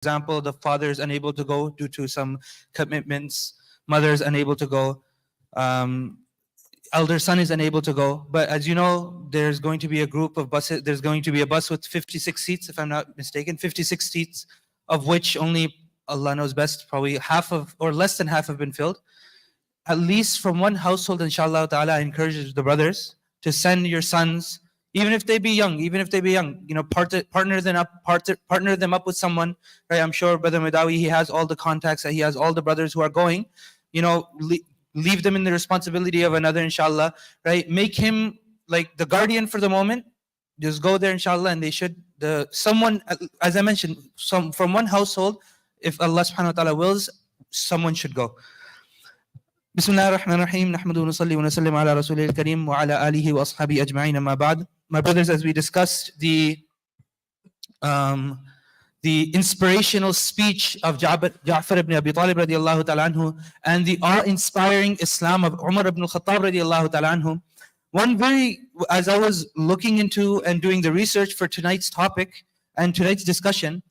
example, the father is unable to go due to some commitments, mother is unable to go, um, elder son is unable to go. But as you know, there's going to be a group of buses. There's going to be a bus with 56 seats, if I'm not mistaken, 56 seats, of which only Allah knows best, probably half of or less than half have been filled. At least from one household, inshallah ta'ala, I encourage the brothers to send your sons, even if they be young, partner them up with someone, right? I'm sure Brother Medawi, he has all the contacts, he has all the brothers who are going, leave them in the responsibility of another, inshallah, right? Make him like the guardian for the moment. Just go there, inshallah, and they should, someone, as I mentioned, from one household, if Allah subhanahu wa ta'ala wills, someone should go. Bismillah ar-Rahman ar-Rahim. Nahmadu wa nusalli wa nusallim ala Rasulil Kareem wa ala alihi wa ashabi ajma'in, amma ba'd. My brothers, as we discussed the inspirational speech of Ja'far ibn Abi Talib radiallahu ta'ala anhu and the awe-inspiring Islam of Umar ibn al-Khattab radiallahu ta'ala anhu, as I was looking into and doing the research for tonight's topic and tonight's discussion,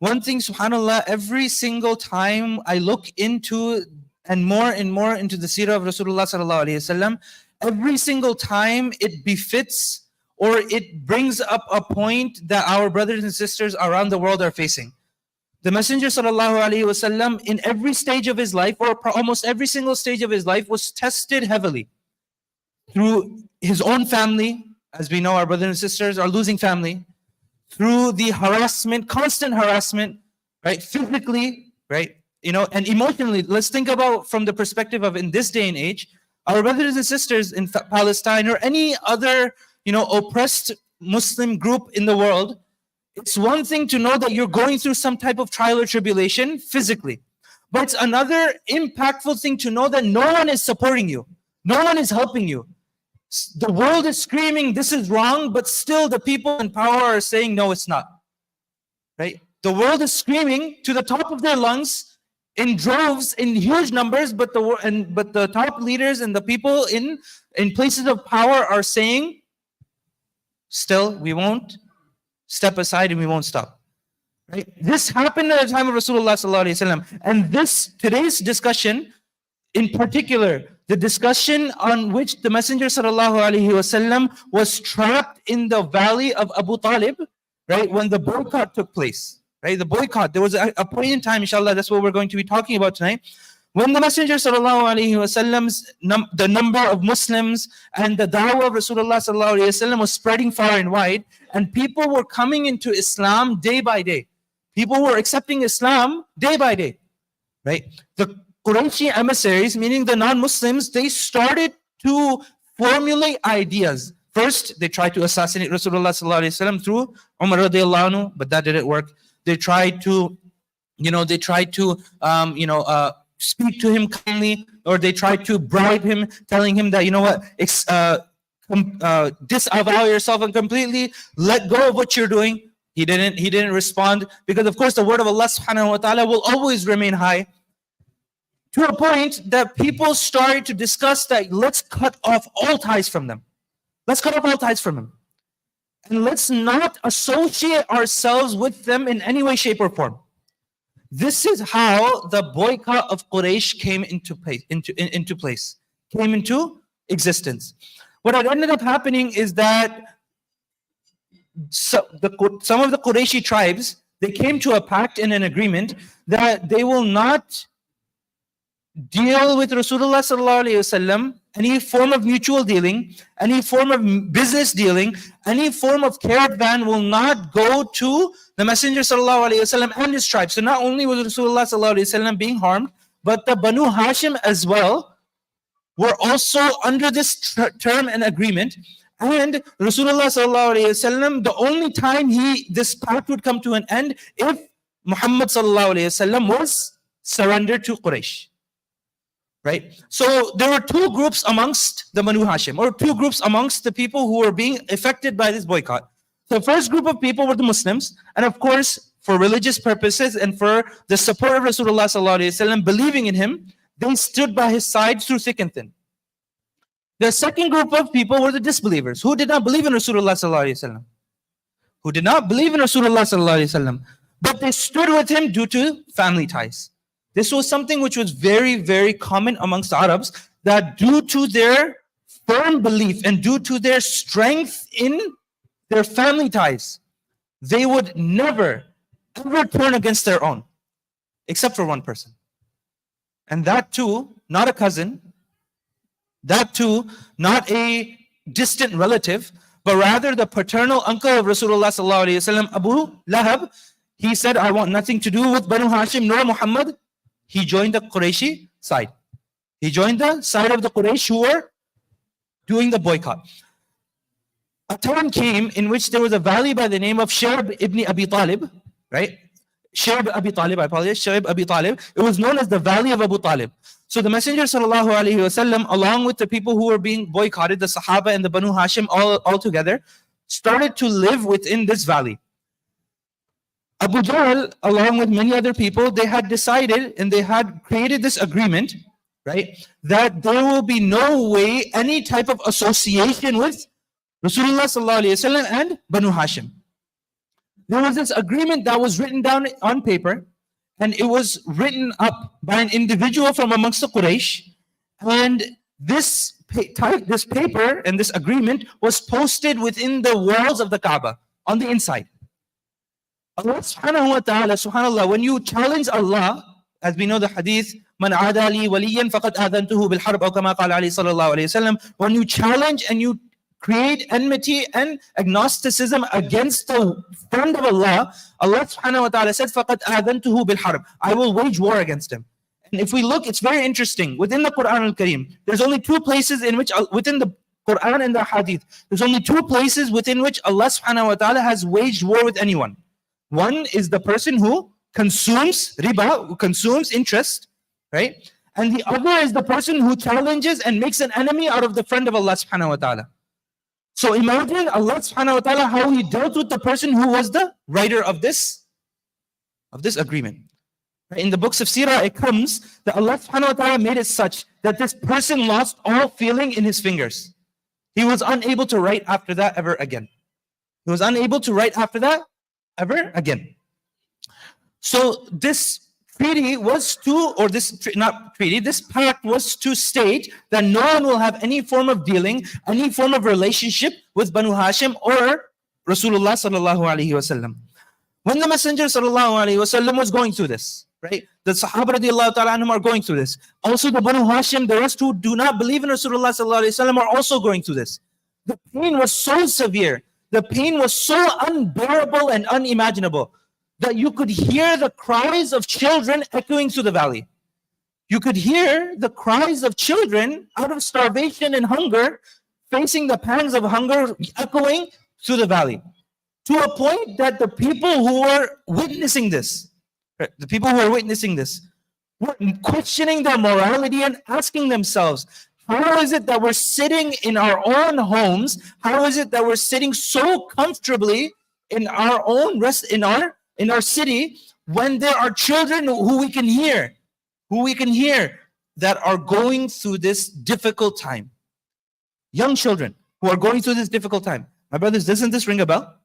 one thing, subhanAllah, every single time I look into and more into the seerah of Rasulullah sallallahu alayhi wasallam, every single time it befits or it brings up a point that our brothers and sisters around the world are facing. The Messenger sallallahu alaihi wasallam, in every stage of his life, or almost every single stage of his life, was tested heavily through his own family. As we know, our brothers and sisters are losing family, through the harassment, constant harassment, right? Physically, right? And emotionally. Let's think about from the perspective of, in this day and age, our brothers and sisters in Palestine or any other oppressed Muslim group in the world. It's one thing to know that you're going through some type of trial or tribulation physically, but it's another impactful thing to know that no one is supporting you, no one is helping you. The world is screaming, this is wrong, but still the people in power are saying, no, it's not. Right? The world is screaming to the top of their lungs in droves, in huge numbers, but the top leaders and the people in places of power are saying, still, we won't step aside and we won't stop. Right? This happened at the time of Rasulullah sallallahu alaihi wasallam, and today's discussion, in particular, the discussion on which the Messenger sallallahu alaihi wasallam was trapped in the valley of Abu Talib, right? When the boycott took place, right? The boycott. There was a point in time, inshallah, that's what we're going to be talking about tonight, when the Messenger sallallahu alaihi wasallam's the number of Muslims and the da'wah of Rasulullah sallallahu alaihi wasallam was spreading far and wide, and people were coming into Islam day by day. People were accepting Islam day by day, right? The Qurayshi emissaries, meaning the non-Muslims, they started to formulate ideas. First, they tried to assassinate Rasulullah sallallahu alaihi wasallam through Umar radiallahu anhu, but that didn't work. They tried to, speak to him kindly, or they tried to bribe him, telling him that, disavow yourself and completely let go of what you're doing. He didn't respond, because of course the word of Allah subhanahu wa ta'ala will always remain high, to a point that people started to discuss that let's cut off all ties from them. Let's cut off all ties from them. And let's not associate ourselves with them in any way, shape, or form. This is how the boycott of Quraysh came into existence. What had ended up happening is that some of the Qurayshi tribes, they came to a pact and an agreement that they will not deal with Rasulullah sallallahu alaihi wasallam, any form of mutual dealing, any form of business dealing, any form of caravan will not go to the Messenger sallallahu alaihi wasallam and his tribe. So not only was Rasulullah sallallahu alaihi wasallam being harmed, but the Banu Hashim as well were also under this term and agreement. And Rasulullah sallallahu alaihi wasallam, the only time this pact would come to an end if Muhammad sallallahu alaihi wasallam was surrendered to Quraysh. Right? So there were two groups amongst the Banu Hashim, or two groups amongst the people who were being affected by this boycott. The first group of people were the Muslims, and of course, for religious purposes and for the support of Rasulullah sallallahu alaihi wasallam, believing in him, they stood by his side through thick and thin. The second group of people were the disbelievers, who did not believe in Rasulullah sallallahu alaihi wasallam, who did not believe in Rasulullah sallallahu alaihi wasallam. but they stood with him due to family ties. This was something which was very, very common amongst Arabs, that due to their firm belief and due to their strength in their family ties, they would never, ever turn against their own, except for one person. And that too, not a cousin, that too, not a distant relative, but rather the paternal uncle of Rasulullah sallallahu alaihi wasallam, Abu Lahab. He said, I want nothing to do with Banu Hashim nor Muhammad. He joined the Qurayshi side. He joined the side of the Quraysh who were doing the boycott. A time came in which there was a valley by the name of Seerah ibn Abi Talib, right? Seerah Abi Talib, I apologize, Seerah Abi Talib. It was known as the Valley of Abu Talib. So the Messenger sallallahu alaihi wasallam, along with the people who were being boycotted, the Sahaba and the Banu Hashim all together, started to live within this valley. Abu Jahl, along with many other people, they had decided and they had created this agreement, right, that there will be no way any type of association with Rasulullah sallallahu alaihi wasallam and Banu Hashim. There was this agreement that was written down on paper, and it was written up by an individual from amongst the Quraysh, and this paper and this agreement was posted within the walls of the Kaaba on the inside. Allah subhanahu wa ta'ala, subhanallah, when you challenge Allah, as we know the hadith, Man adali waliyan faqad adantuhu bil harb, aw kama qala alayhi sallallahu alayhi wasallam, when you challenge and you create enmity and agnosticism against the friend of Allah, Allah subhanahu wa ta'ala said, faqad adantuhu bil harb, I will wage war against him. And if we look, it's very interesting. Within the Quran al-Kareem, there's only two places in which, within the Quran and the hadith, there's only two places within which Allah subhanahu wa ta'ala has waged war with anyone. One is the person who consumes riba, who consumes interest, right? And the other is the person who challenges and makes an enemy out of the friend of Allah subhanahu wa ta'ala. So imagine Allah subhanahu wa ta'ala, how he dealt with the person who was the writer of this agreement. In the books of Seerah, it comes that Allah subhanahu wa ta'ala made it such that this person lost all feeling in his fingers. He was unable to write after that ever again. He was unable to write after that ever again. So this treaty was to, or this pact was to state that no one will have any form of dealing, any form of relationship with Banu Hashim or Rasulullah sallallahu alaihi wasallam. When the Messenger sallallahu alaihi wasallam was going through this, right? The Sahaba radiallahu ta'ala anhum are going through this. Also the Banu Hashim, the rest who do not believe in Rasulullah sallallahu alaihi wasallam, are also going through this. The pain was so severe. The pain was so unbearable and unimaginable that you could hear the cries of children echoing through the valley. You could hear the cries of children out of starvation and hunger, facing the pangs of hunger, echoing through the valley. To a point that the people who were witnessing this, were questioning their morality and asking themselves, how is it that we're sitting in our own homes? How is it that we're sitting so comfortably in our own in our city, when there are children who we can hear that are going through this difficult time? Young children who are going through this difficult time. My brothers, doesn't this ring a bell?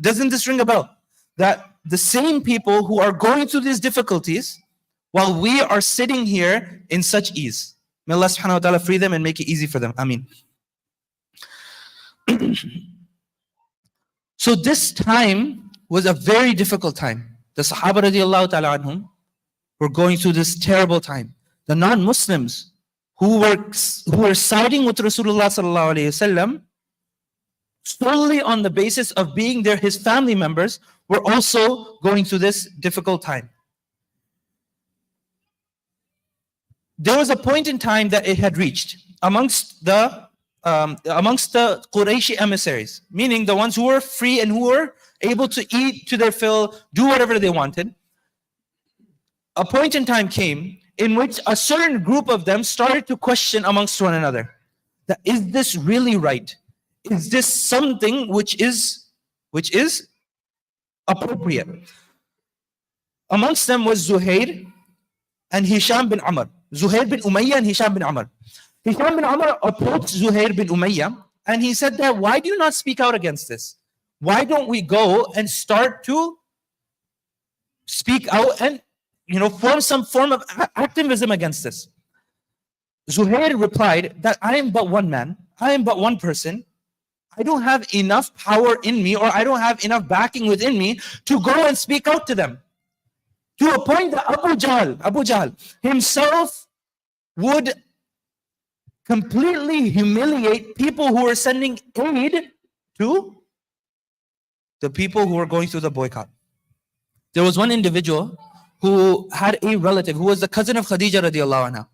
Doesn't this ring a bell? That the same people who are going through these difficulties, while we are sitting here in such ease. May Allah subhanahu wa ta'ala free them and make it easy for them. Ameen. So this time was a very difficult time. The Sahaba radiallahu ta'ala anhum were going through this terrible time. The non-Muslims who were siding with Rasulullah sallallahu alayhi wasallam solely on the basis of being his family members were also going through this difficult time. There was a point in time that it had reached amongst the Qurayshi emissaries, meaning the ones who were free and who were able to eat to their fill, do whatever they wanted. A point in time came in which a certain group of them started to question amongst one another, that is this really right? Is this something which is appropriate? Amongst them was Zuhair and Hisham bin Amr. Zuhair bin Umayyah and Hisham bin Amr. Hisham bin Amr approached Zuhair bin Umayyah and he said that, why do you not speak out against this? Why don't we go and start to speak out and form some form of activism against this. Zuhair replied that I am but one man, I am but one person. I don't have enough power in me, or I don't have enough backing within me to go and speak out to them. To a point that Abu Jahl himself would completely humiliate people who were sending aid to the people who were going through the boycott. There was one individual who had a relative who was the cousin of Khadija radiallahu anha,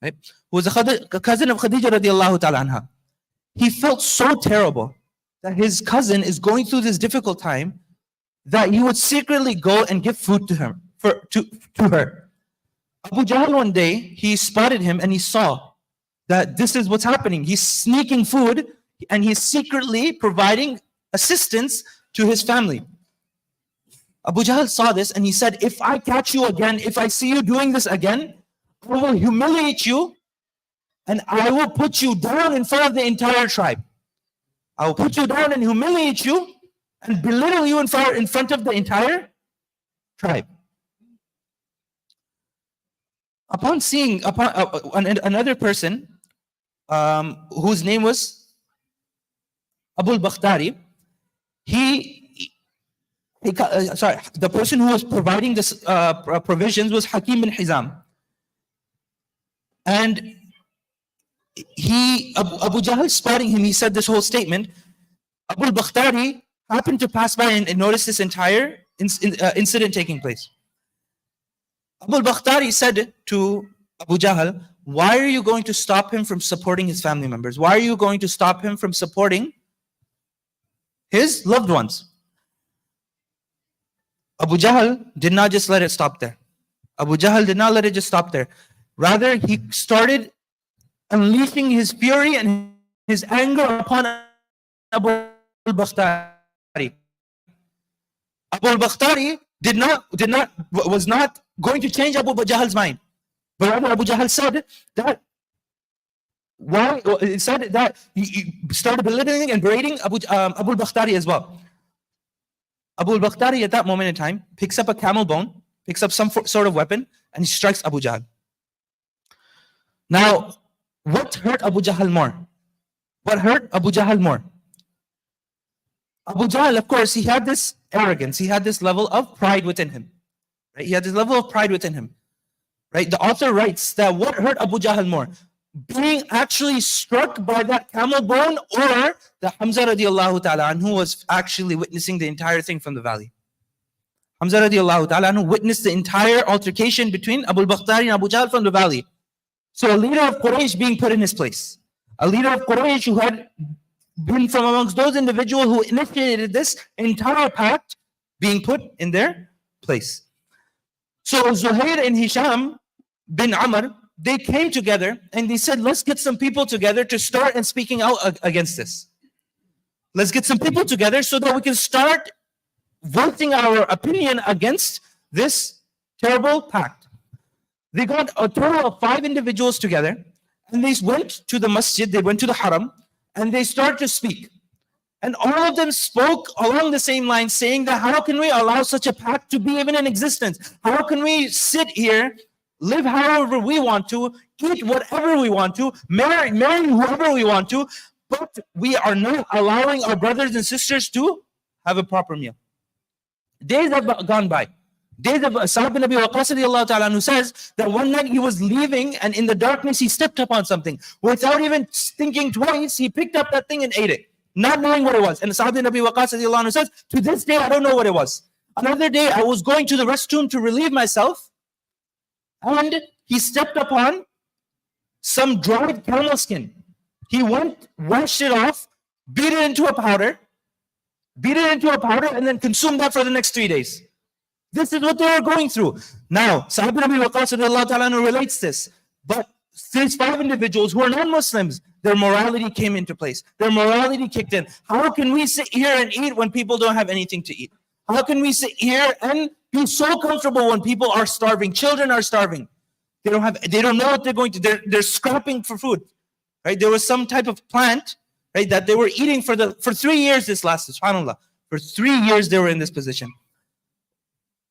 right? Who was a cousin of Khadija radiallahu ta'ala anha. He felt so terrible that his cousin is going through this difficult time that he would secretly go and give food to him, to her. Abu Jahl one day, he spotted him and he saw that this is what's happening. He's sneaking food and he's secretly providing assistance to his family. Abu Jahl saw this and he said, if I catch you again, if I see you doing this again, I will humiliate you and I will put you down in front of the entire tribe. I will put you down and humiliate you and belittle you in front of the entire tribe. Upon seeing another person whose name was Abu al-Bakhtari, the person who was providing this provisions was Hakim bin Hizam. And Abu Jahl spotting him, he said this whole statement. Abu al-Bakhtari happened to pass by and notice this entire incident taking place. Abu al-Bakhtari said to Abu Jahl, why are you going to stop him from supporting his family members? Why are you going to stop him from supporting his loved ones? Abu Jahl did not just let it stop there. Abu Jahl did not let it just stop there. Rather, he started unleashing his fury and his anger upon Abu al-Bakhtari. Abu al-Bakhtari was not going to change Abu Jahl's mind. But rather Abu Jahl said that he started belittling and berating Abu al-Bakhtari as well. Abu al-Bakhtari at that moment in time picks up a camel bone, picks up some sort of weapon, and he strikes Abu Jahl. Now, what hurt Abu Jahl more? What hurt Abu Jahl more? Abu Jahl, of course, he had this arrogance, he had this level of pride within him. Right? He had this level of pride within him. Right? The author writes that what hurt Abu Jahl more? Being actually struck by that camel bone, or the Hamza radiallahu ta'ala anhu was actually witnessing the entire thing from the valley. Hamza radiallahu ta'ala anhu witnessed the entire altercation between Abu al-Bakhtari and Abu Jahl from the valley. So a leader of Quraysh being put in his place. A leader of Quraysh who had been from amongst those individuals who initiated this entire pact being put in their place. So Zuhair and Hisham bin Amr, they came together and they said, let's get some people together to start and speaking out against this. Let's get some people together so that we can start voicing our opinion against this terrible pact. They got a total of 5 individuals together and they went to the masjid, they went to the haram, and they started to speak. And all of them spoke along the same line, saying that how can we allow such a pact to be even in existence? How can we sit here, live however we want to, eat whatever we want to, marry whoever we want to, but we are not allowing our brothers and sisters to have a proper meal. Days have gone by. Days of Sa'd bin Abi Waqqas radiallahu ta'ala anhu says that one night he was leaving and in the darkness he stepped upon something. Without even thinking twice, he picked up that thing and ate it, not knowing what it was. And Sa'd bin Abi Waqqas radiallahu anhu says, to this day I don't know what it was. Another day I was going to the restroom to relieve myself and he stepped upon some dried camel skin. He went, washed it off, beat it into a powder, and then consumed that for the next 3 days. This is what they were going through. Now, Sa'd bin Abi Waqqas radiallahu ta'ala anhu relates this. But these 5 individuals who are non-Muslims, their morality came into place. Their morality kicked in. How can we sit here and eat when people don't have anything to eat? How can we sit here and be so comfortable when people are starving? Children are starving. They don't know what they're going to, they're scrapping for food. Right? There was some type of plant, right, that they were eating for 3 years this lasted, subhanAllah. For 3 years they were in this position.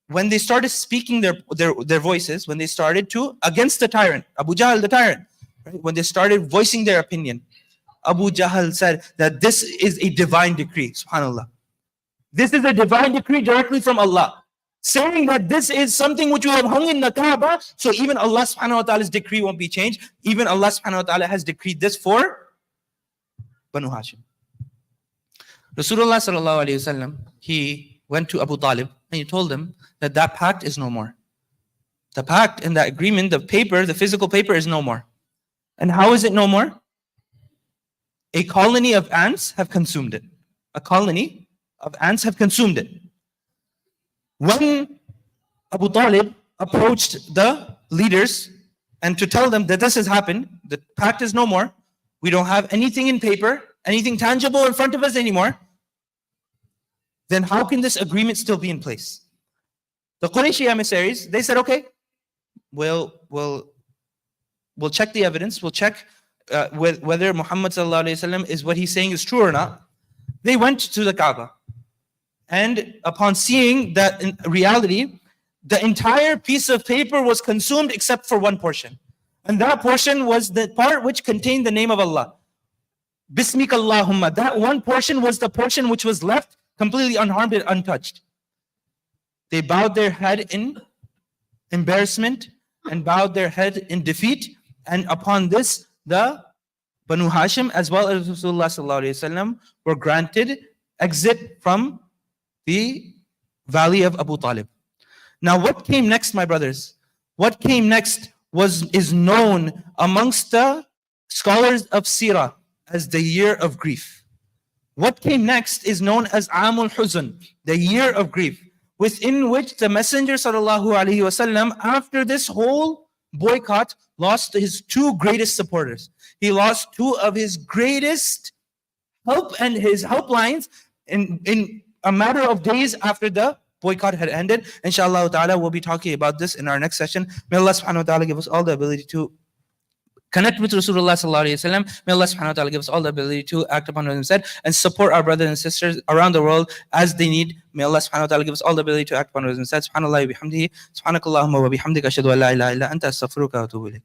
when they started speaking their voices, when they started to against the tyrant, Abu Jahl the tyrant, right? When they started voicing their opinion, Abu Jahl said that this is a divine decree. Subhanallah. This is a divine decree directly from Allah, saying that this is something which you have hung in the Kaaba, so even Allah subhanahu wa ta'ala's decree won't be changed. Even Allah subhanahu wa ta'ala has decreed this for Banu Hashim. Rasulullah sallallahu alayhi wasallam, he went to Abu Talib and he told him that that pact is no more. The pact and that agreement, the paper, the physical paper is no more. And how is it no more? A colony of ants have consumed it. A colony of ants have consumed it. When Abu Talib approached the leaders and to tell them that this has happened, the pact is no more, we don't have anything in paper, anything tangible in front of us anymore, then how can this agreement still be in place? The Qurayshi emissaries, they said, okay, we'll check the evidence, we'll check whether Muhammad sallallahu alaihi wasallam is what he's saying is true or not. They went to the Kaaba, and upon seeing that in reality, the entire piece of paper was consumed except for one portion. And that portion was the part which contained the name of Allah. Bismika Allahumma. That one portion was the portion which was left completely unharmed and untouched. They bowed their head in embarrassment and bowed their head in defeat. And upon this, the Banu Hashim as well as Rasulullah sallallahu alaihi wasallam were granted exit from the valley of Abu Talib. Now, what came next, my brothers? What came next is known amongst the scholars of Seerah as the year of grief. What came next is known as Amul Huzn, the year of grief, within which the Messenger sallallahu alaihi wasallam, after this whole boycott, lost his two greatest supporters. He lost two of his greatest help and his helplines in a matter of days after the boycott had ended. Inshallah ta'ala, we'll be talking about this in our next session. May Allah subhanahu wa ta'ala give us all the ability to connect with Rasulullah sallallahu alayhi wa sallam. May Allah subhanahu wa ta'ala give us all the ability to act upon what he said and support our brothers and sisters around the world as they need. May Allah subhanahu wa ta'ala give us all the ability to act upon what he said. Subhanallah wa bihamdihi. Subhanakallahumma wa bihamdika ashhadu an la ilaha illa anta astaghfiruka wa atubu ilayk.